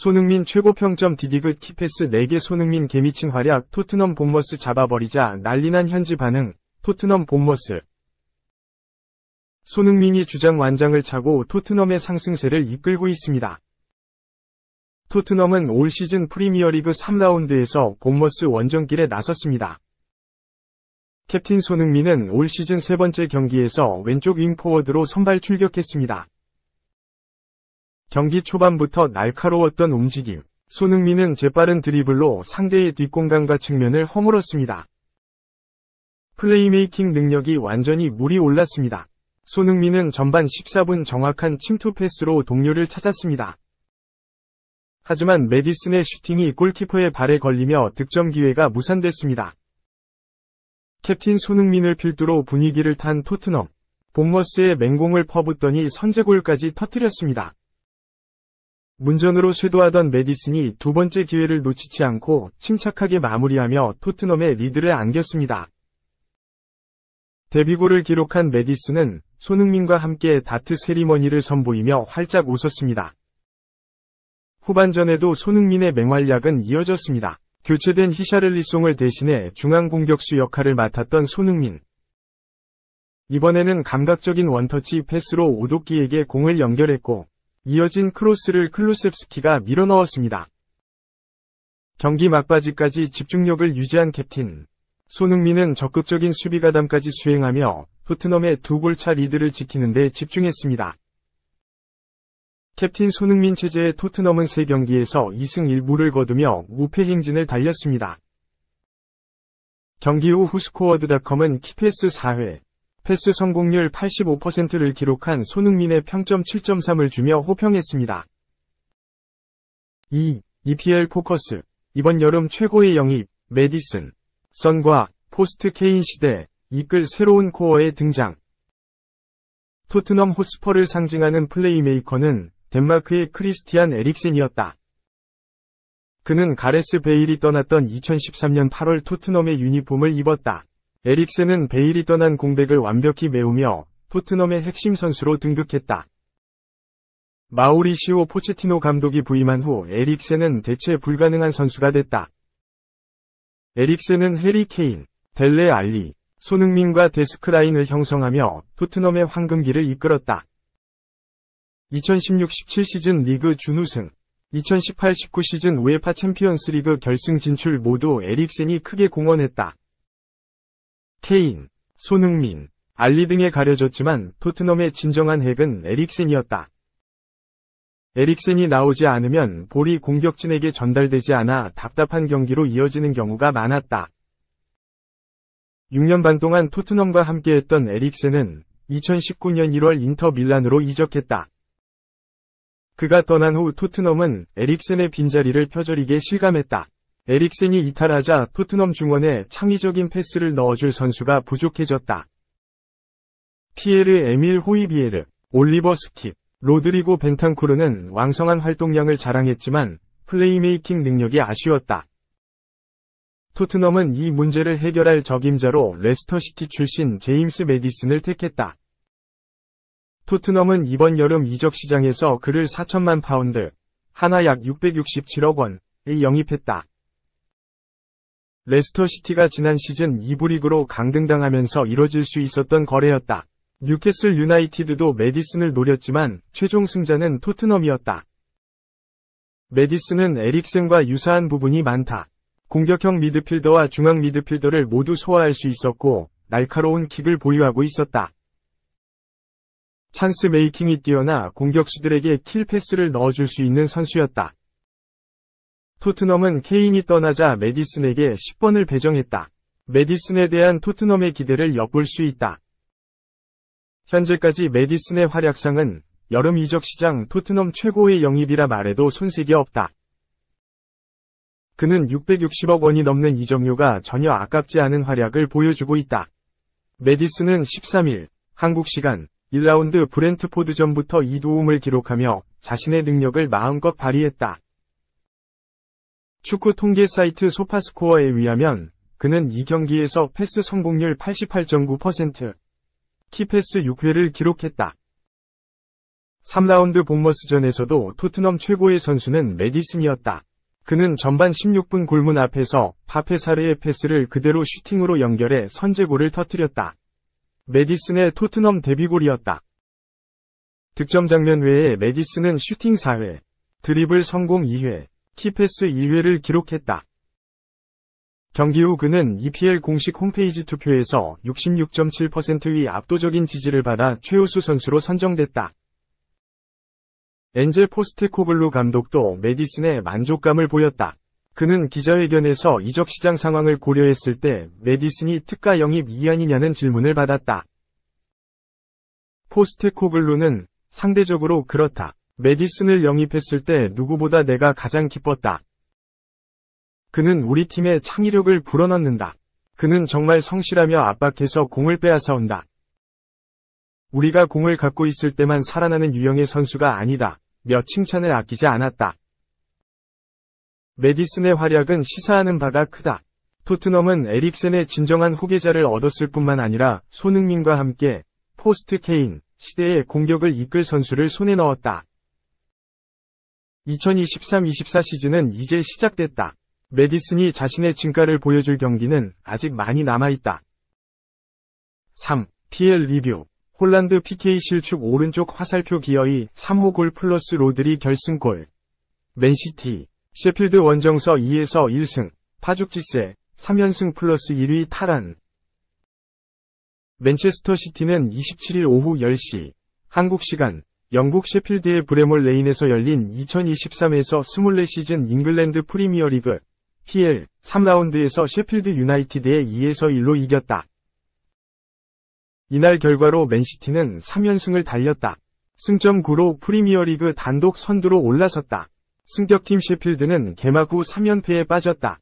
손흥민 최고 평점 디디귿 키패스 4개 손흥민 개미친 활약 토트넘 본머스 잡아버리자 난리난 현지 반응 토트넘 본머스 손흥민이 주장 완장을 차고 토트넘의 상승세를 이끌고 있습니다. 토트넘은 올 시즌 프리미어리그 3라운드에서 본머스 원정길에 나섰습니다. 캡틴 손흥민은 올 시즌 세 번째 경기에서 왼쪽 윙포워드로 선발 출격했습니다. 경기 초반부터 날카로웠던 움직임, 손흥민은 재빠른 드리블로 상대의 뒷공간과 측면을 허물었습니다. 플레이메이킹 능력이 완전히 물이 올랐습니다. 손흥민은 전반 14분 정확한 침투 패스로 동료를 찾았습니다. 하지만 메디슨의 슈팅이 골키퍼의 발에 걸리며 득점 기회가 무산됐습니다. 캡틴 손흥민을 필두로 분위기를 탄 토트넘, 본머스의 맹공을 퍼붓더니 선제골까지 터뜨렸습니다. 문전으로 쇄도하던 메디슨이 두 번째 기회를 놓치지 않고 침착하게 마무리하며 토트넘의 리드를 안겼습니다. 데뷔골을 기록한 메디슨은 손흥민과 함께 다트 세리머니를 선보이며 활짝 웃었습니다. 후반전에도 손흥민의 맹활약은 이어졌습니다. 교체된 히샤를리송을 대신해 중앙 공격수 역할을 맡았던 손흥민. 이번에는 감각적인 원터치 패스로 오도끼에게 공을 연결했고 이어진 크로스를 클루셉스키가 밀어넣었습니다. 경기 막바지까지 집중력을 유지한 캡틴 손흥민은 적극적인 수비 가담까지 수행하며 토트넘의 2골차 리드를 지키는 데 집중했습니다. 캡틴 손흥민 체제의 토트넘은 3경기에서 2승 1무를 거두며 무패 행진을 달렸습니다. 경기 후 후스코어드닷컴은 키패스 4회, 패스 성공률 85%를 기록한 손흥민의 평점 7.3을 주며 호평했습니다. EPL 포커스, 이번 여름 최고의 영입, 메디슨, 선과 포스트 케인 시대, 이끌 새로운 코어의 등장. 토트넘 호스퍼를 상징하는 플레이메이커는 덴마크의 크리스티안 에릭센이었다. 그는 가레스 베일이 떠났던 2013년 8월 토트넘의 유니폼을 입었다. 에릭센은 베일이 떠난 공백을 완벽히 메우며 토트넘의 핵심 선수로 등극했다. 마우리시오 포체티노 감독이 부임한 후 에릭센은 대체 불가능한 선수가 됐다. 에릭센은 해리 케인, 델레 알리, 손흥민과 데스크라인을 형성하며 토트넘의 황금기를 이끌었다. 2016-17 시즌 리그 준우승, 2018-19 시즌 우에파 챔피언스 리그 결승 진출 모두 에릭센이 크게 공헌했다. 케인, 손흥민, 알리 등에 가려졌지만 토트넘의 진정한 핵은 에릭센이었다. 에릭센이 나오지 않으면 볼이 공격진에게 전달되지 않아 답답한 경기로 이어지는 경우가 많았다. 6년 반 동안 토트넘과 함께했던 에릭센은 2019년 1월 인터 밀란으로 이적했다. 그가 떠난 후 토트넘은 에릭센의 빈자리를 펴저리게 실감했다. 에릭센이 이탈하자 토트넘 중원에 창의적인 패스를 넣어줄 선수가 부족해졌다. 피에르 에밀 호이비에르, 올리버 스킵, 로드리고 벤탄쿠르는 왕성한 활동량을 자랑했지만 플레이메이킹 능력이 아쉬웠다. 토트넘은 이 문제를 해결할 적임자로 레스터시티 출신 제임스 메디슨을 택했다. 토트넘은 이번 여름 이적 시장에서 그를 4천만 파운드, 하나 약 667억 원에 영입했다. 레스터시티가 지난 시즌 2부 리그로 강등당하면서 이뤄질 수 있었던 거래였다. 뉴캐슬 유나이티드도 메디슨을 노렸지만 최종 승자는 토트넘이었다. 메디슨은 에릭센과 유사한 부분이 많다. 공격형 미드필더와 중앙 미드필더를 모두 소화할 수 있었고 날카로운 킥을 보유하고 있었다. 찬스 메이킹이 뛰어나 공격수들에게 킬 패스를 넣어줄 수 있는 선수였다. 토트넘은 케인이 떠나자 메디슨에게 10번을 배정했다. 메디슨에 대한 토트넘의 기대를 엿볼 수 있다. 현재까지 메디슨의 활약상은 여름 이적 시장 토트넘 최고의 영입이라 말해도 손색이 없다. 그는 660억 원이 넘는 이적료가 전혀 아깝지 않은 활약을 보여주고 있다. 메디슨은 13일 한국 시간 1라운드 브렌트포드전부터 2도움을 기록하며 자신의 능력을 마음껏 발휘했다. 축구 통계 사이트 소파스코어에 의하면 그는 이 경기에서 패스 성공률 88.9%, 키패스 6회를 기록했다. 3라운드 본머스전에서도 토트넘 최고의 선수는 메디슨이었다. 그는 전반 16분 골문 앞에서 파페사르의 패스를 그대로 슈팅으로 연결해 선제골을 터뜨렸다. 메디슨의 토트넘 데뷔골이었다. 득점 장면 외에 메디슨은 슈팅 4회, 드리블 성공 2회, 키패스 1회를 기록했다. 경기 후 그는 EPL 공식 홈페이지 투표에서 66.7%의 압도적인 지지를 받아 최우수 선수로 선정됐다. 엔젤 포스테코글루 감독도 메디슨의 만족감을 보였다. 그는 기자회견에서 이적 시장 상황을 고려했을 때 메디슨이 특가 영입 이안이냐는 질문을 받았다. 포스테코글루는 상대적으로 그렇다. 메디슨을 영입했을 때 누구보다 내가 가장 기뻤다. 그는 우리 팀의 창의력을 불어넣는다. 그는 정말 성실하며 압박해서 공을 빼앗아온다. 우리가 공을 갖고 있을 때만 살아나는 유형의 선수가 아니다. 몇 칭찬을 아끼지 않았다. 메디슨의 활약은 시사하는 바가 크다. 토트넘은 에릭센의 진정한 후계자를 얻었을 뿐만 아니라 손흥민과 함께 포스트 케인 시대의 공격을 이끌 선수를 손에 넣었다. 2023-24 시즌은 이제 시작됐다. 메디슨이 자신의 진가를 보여줄 경기는 아직 많이 남아있다. 3. PL 리뷰. 홀란드 PK 실축 오른쪽 화살표 기어이 3호 골 플러스 로드리 결승골. 맨시티. 셰필드 원정서 2에서 1승. 파죽지세 3연승 플러스 1위 타란. 맨체스터 시티는 27일 오후 10시. 한국 시간. 영국 셰필드의 브레몰 레인에서 열린 2023에서 24시즌 잉글랜드 프리미어리그 PL 3라운드에서 셰필드 유나이티드에 2에서 1로 이겼다. 이날 결과로 맨시티는 3연승을 달렸다. 승점 9로 프리미어리그 단독 선두로 올라섰다. 승격팀 셰필드는 개막 후 3연패에 빠졌다.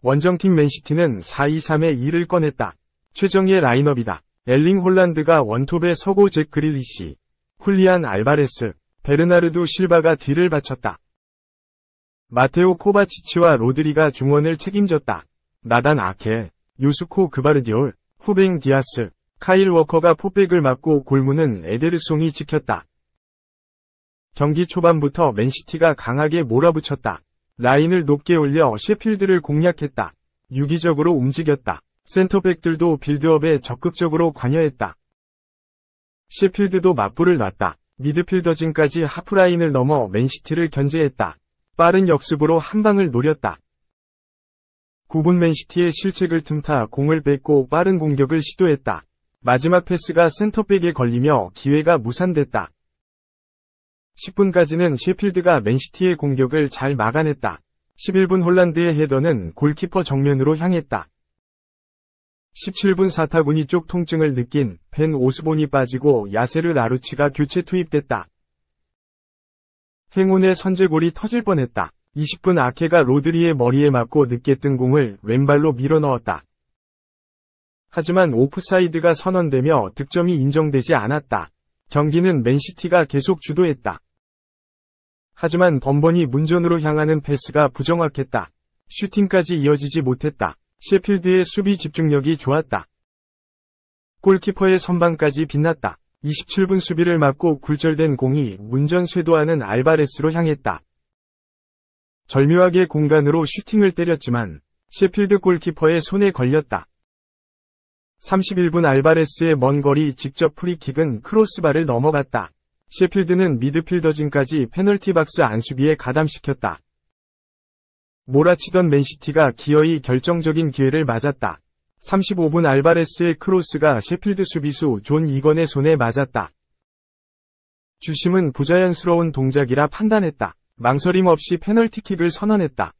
원정팀 맨시티는 4-2-3의 2를 꺼냈다. 최정예 라인업이다. 엘링 홀란드가 원톱에 서고 잭 그릴리시, 훌리안 알바레스, 베르나르두 실바가 뒤를 바쳤다. 마테오 코바치치와 로드리가 중원을 책임졌다. 나단 아케, 유스코 그바르디올, 후뱅 디아스, 카일 워커가 포백을 맡고 골문은 에데르송이 지켰다. 경기 초반부터 맨시티가 강하게 몰아붙였다. 라인을 높게 올려 셰필드를 공략했다. 유기적으로 움직였다. 센터백들도 빌드업에 적극적으로 관여했다. 셰필드도 맞불을 놨다. 미드필더진까지 하프라인을 넘어 맨시티를 견제했다. 빠른 역습으로 한 방을 노렸다. 9분 맨시티의 실책을 틈타 공을 뺏고 빠른 공격을 시도했다. 마지막 패스가 센터백에 걸리며 기회가 무산됐다. 10분까지는 셰필드가 맨시티의 공격을 잘 막아냈다. 11분 홀란드의 헤더는 골키퍼 정면으로 향했다. 17분 사타구니 쪽 통증을 느낀 벤 오스본이 빠지고 야세르 라루치가 교체 투입됐다. 행운의 선제골이 터질 뻔했다. 20분 아케가 로드리의 머리에 맞고 늦게 뜬 공을 왼발로 밀어넣었다. 하지만 오프사이드가 선언되며 득점이 인정되지 않았다. 경기는 맨시티가 계속 주도했다. 하지만 번번이 문전으로 향하는 패스가 부정확했다. 슈팅까지 이어지지 못했다. 셰필드의 수비 집중력이 좋았다. 골키퍼의 선방까지 빛났다. 27분 수비를 막고 굴절된 공이 문전 쇄도하는 알바레스로 향했다. 절묘하게 공간으로 슈팅을 때렸지만 셰필드 골키퍼의 손에 걸렸다. 31분 알바레스의 먼 거리 직접 프리킥은 크로스바를 넘어갔다. 셰필드는 미드필더진까지 페널티 박스 안수비에 가담시켰다. 몰아치던 맨시티가 기어이 결정적인 기회를 맞았다. 35분 알바레스의 크로스가 셰필드 수비수 존 이건의 손에 맞았다. 주심은 부자연스러운 동작이라 판단했다. 망설임 없이 페널티킥을 선언했다.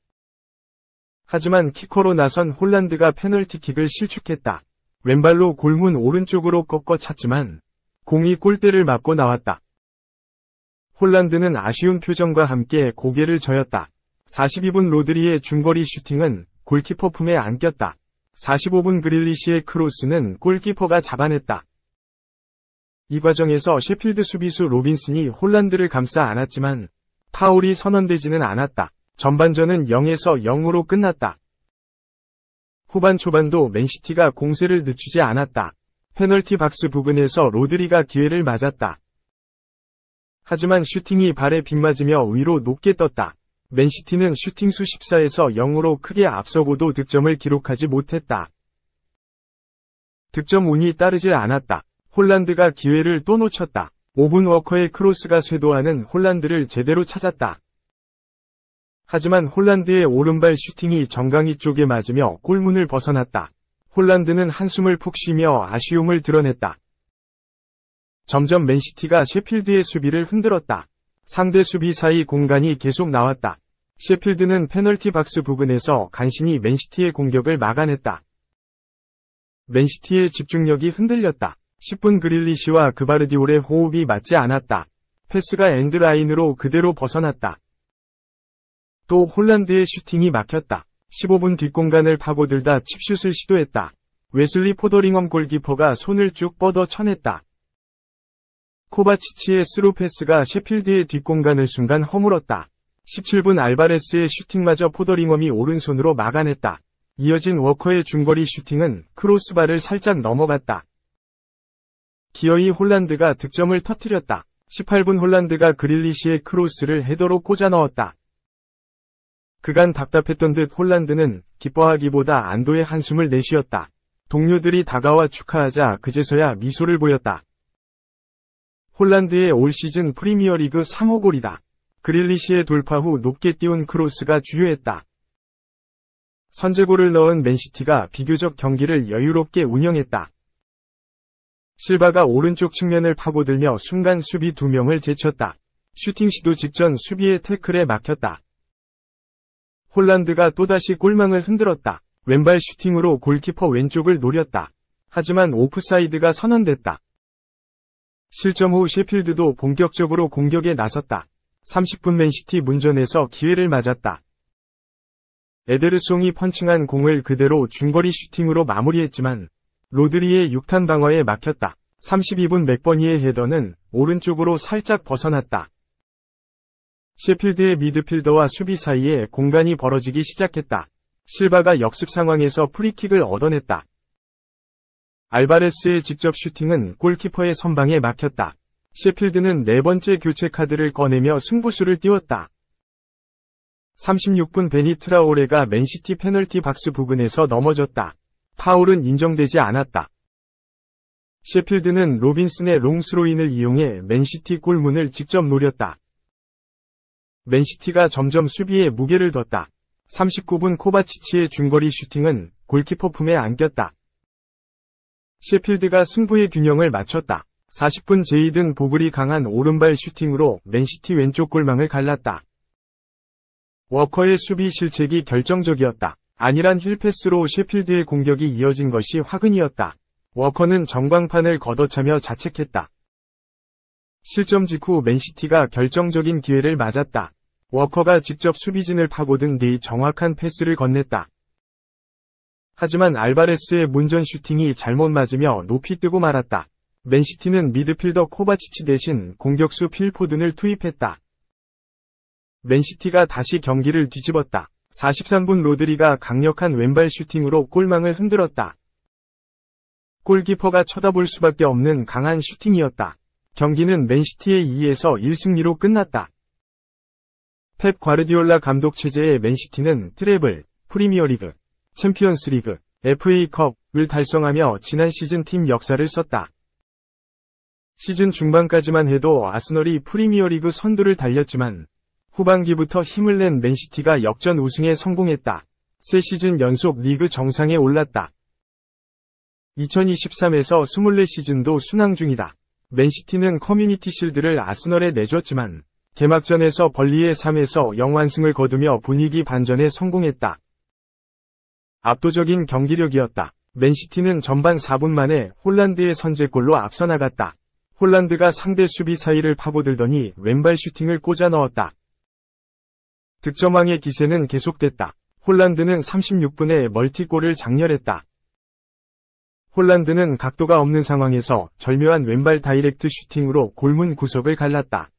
하지만 키커로 나선 홀란드가 페널티킥을 실축했다. 왼발로 골문 오른쪽으로 꺾어 찼지만 공이 골대를 맞고 나왔다. 홀란드는 아쉬운 표정과 함께 고개를 저었다. 42분 로드리의 중거리 슈팅은 골키퍼 품에 안겼다. 45분 그릴리시의 크로스는 골키퍼가 잡아냈다. 이 과정에서 셰필드 수비수 로빈슨이 홀란드를 감싸 안았지만 파울이 선언되지는 않았다. 전반전은 0에서 0으로 끝났다. 후반 초반도 맨시티가 공세를 늦추지 않았다. 페널티 박스 부근에서 로드리가 기회를 맞았다. 하지만 슈팅이 발에 빗맞으며 위로 높게 떴다. 맨시티는 슈팅수 14에서 0으로 크게 앞서고도 득점을 기록하지 못했다. 득점 운이 따르질 않았다. 홀란드가 기회를 또 놓쳤다. 오븐 워커의 크로스가 쇄도하는 홀란드를 제대로 찾았다. 하지만 홀란드의 오른발 슈팅이 정강이 쪽에 맞으며 골문을 벗어났다. 홀란드는 한숨을 푹 쉬며 아쉬움을 드러냈다. 점점 맨시티가 셰필드의 수비를 흔들었다. 상대 수비 사이 공간이 계속 나왔다. 셰필드는 페널티 박스 부근에서 간신히 맨시티의 공격을 막아냈다. 맨시티의 집중력이 흔들렸다. 10분 그릴리시와 그바르디올의 호흡이 맞지 않았다. 패스가 엔드라인으로 그대로 벗어났다. 또 홀란드의 슈팅이 막혔다. 15분 뒷공간을 파고들다 칩슛을 시도했다. 웨슬리 포더링엄 골키퍼가 손을 쭉 뻗어 쳐냈다. 코바치치의 스루 패스가 셰필드의 뒷공간을 순간 허물었다. 17분 알바레스의 슈팅마저 포더링엄이 오른손으로 막아냈다. 이어진 워커의 중거리 슈팅은 크로스바를 살짝 넘어갔다. 기어이 홀란드가 득점을 터뜨렸다. 18분 홀란드가 그릴리시의 크로스를 헤더로 꽂아 넣었다. 그간 답답했던 듯 홀란드는 기뻐하기보다 안도의 한숨을 내쉬었다. 동료들이 다가와 축하하자 그제서야 미소를 보였다. 홀란드의 올 시즌 프리미어리그 3호 골이다. 그릴리시의 돌파 후 높게 띄운 크로스가 주요했다. 선제골을 넣은 맨시티가 비교적 경기를 여유롭게 운영했다. 실바가 오른쪽 측면을 파고들며 순간 수비 2명을 제쳤다. 슈팅 시도 직전 수비의 태클에 막혔다. 홀란드가 또다시 골망을 흔들었다. 왼발 슈팅으로 골키퍼 왼쪽을 노렸다. 하지만 오프사이드가 선언됐다. 실점 후 셰필드도 본격적으로 공격에 나섰다. 30분 맨시티 문전에서 기회를 맞았다. 에데르송이 펀칭한 공을 그대로 중거리 슈팅으로 마무리했지만 로드리의 6탄 방어에 막혔다. 32분 맥버니의 헤더는 오른쪽으로 살짝 벗어났다. 셰필드의 미드필더와 수비 사이에 공간이 벌어지기 시작했다. 실바가 역습 상황에서 프리킥을 얻어냈다. 알바레스의 직접 슈팅은 골키퍼의 선방에 막혔다. 셰필드는 네 번째 교체 카드를 꺼내며 승부수를 띄웠다. 36분 베니 트라오레가 맨시티 페널티 박스 부근에서 넘어졌다. 파울은 인정되지 않았다. 셰필드는 로빈슨의 롱스로인을 이용해 맨시티 골문을 직접 노렸다. 맨시티가 점점 수비에 무게를 뒀다. 39분 코바치치의 중거리 슈팅은 골키퍼 품에 안겼다. 셰필드가 승부의 균형을 맞췄다. 40분 제이든 보글이 강한 오른발 슈팅으로 맨시티 왼쪽 골망을 갈랐다. 워커의 수비 실책이 결정적이었다. 안일한 힐패스로 셰필드의 공격이 이어진 것이 화근이었다. 워커는 전광판을 걷어차며 자책했다. 실점 직후 맨시티가 결정적인 기회를 맞았다. 워커가 직접 수비진을 파고든 뒤 정확한 패스를 건넸다. 하지만 알바레스의 문전 슈팅이 잘못 맞으며 높이 뜨고 말았다. 맨시티는 미드필더 코바치치 대신 공격수 필포든을 투입했다. 맨시티가 다시 경기를 뒤집었다. 43분 로드리가 강력한 왼발 슈팅으로 골망을 흔들었다. 골키퍼가 쳐다볼 수밖에 없는 강한 슈팅이었다. 경기는 맨시티의 2에서 1승리로 끝났다. 펩 과르디올라 감독 체제의 맨시티는 트래블, 프리미어리그, 챔피언스리그, FA컵을 달성하며 지난 시즌 팀 역사를 썼다. 시즌 중반까지만 해도 아스널이 프리미어리그 선두를 달렸지만 후반기부터 힘을 낸 맨시티가 역전 우승에 성공했다. 세 시즌 연속 리그 정상에 올랐다. 2023에서 24시즌도 순항 중이다. 맨시티는 커뮤니티 실드를 아스널에 내줬지만 개막전에서 벌리의 3에서 0완승을 거두며 분위기 반전에 성공했다. 압도적인 경기력이었다. 맨시티는 전반 4분 만에 홀란드의 선제골로 앞서 나갔다. 홀란드가 상대 수비 사이를 파고들더니 왼발 슈팅을 꽂아 넣었다. 득점왕의 기세는 계속됐다. 홀란드는 36분에 멀티골을 장렬했다. 홀란드는 각도가 없는 상황에서 절묘한 왼발 다이렉트 슈팅으로 골문 구석을 갈랐다.